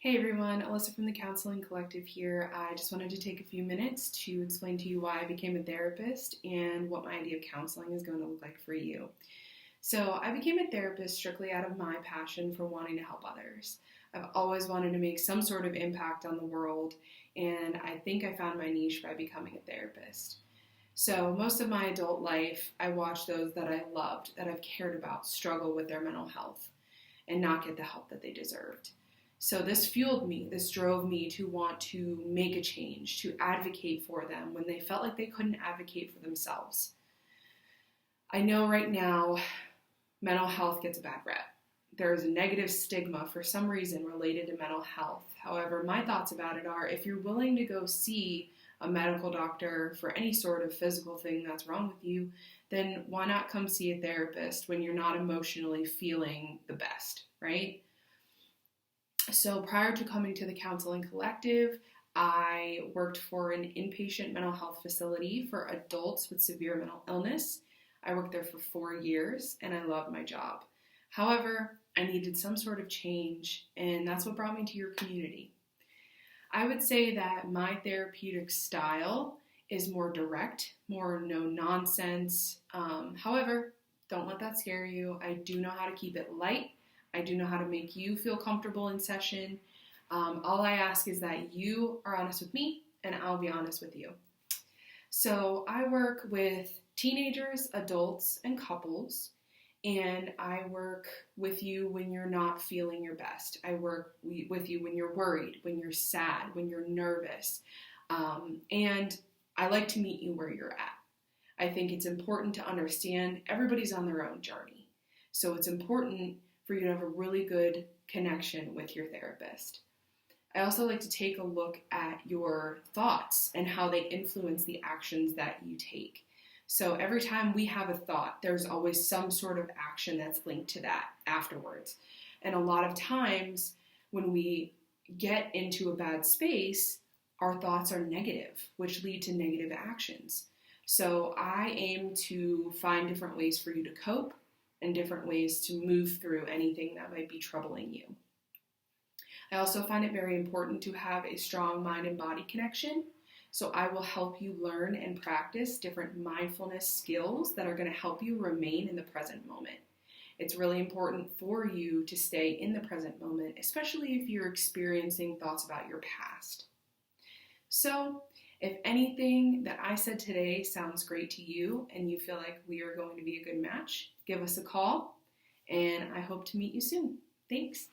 Hey everyone, Alyssa from the Counseling Collective here. I just wanted to take a few minutes to explain to you why I became a therapist and what my idea of counseling is going to look like for you. So, I became a therapist strictly out of my passion for wanting to help others. I've always wanted to make some sort of impact on the world, and I think I found my niche by becoming a therapist. So, most of my adult life, I watched those that I loved, that I've cared about, struggle with their mental health and not get the help that they deserved. So this fueled me, this drove me to want to make a change, to advocate for them when they felt like they couldn't advocate for themselves. I know right now mental health gets a bad rep. There is a negative stigma for some reason related to mental health. However, my thoughts about it are if you're willing to go see a medical doctor for any sort of physical thing that's wrong with you, then why not come see a therapist when you're not emotionally feeling the best, right? So prior to coming to the Counseling Collective, I worked for an inpatient mental health facility for adults with severe mental illness. I worked there for 4 years and I loved my job. However, I needed some sort of change, and that's what brought me to your community. I would say that my therapeutic style is more direct, more no nonsense. However, don't let that scare you. I do know how to keep it light. I do know how to make you feel comfortable in session. All I ask is that you are honest with me and I'll be honest with you. So I work with teenagers, adults, and couples, and I work with you when you're not feeling your best. I work with you when you're worried, when you're sad, when you're nervous, and I like to meet you where you're at. I think it's important to understand everybody's on their own journey. So it's important for you to have a really good connection with your therapist. I also like to take a look at your thoughts and how they influence the actions that you take. So every time we have a thought, there's always some sort of action that's linked to that afterwards. And a lot of times when we get into a bad space, our thoughts are negative, which lead to negative actions. So I aim to find different ways for you to cope and different ways to move through anything that might be troubling you. I also find it very important to have a strong mind and body connection. So I will help you learn and practice different mindfulness skills that are going to help you remain in the present moment. It's really important for you to stay in the present moment, especially if you're experiencing thoughts about your past. So if anything that I said today sounds great to you and you feel like we are going to be a good match, give us a call, and I hope to meet you soon. Thanks.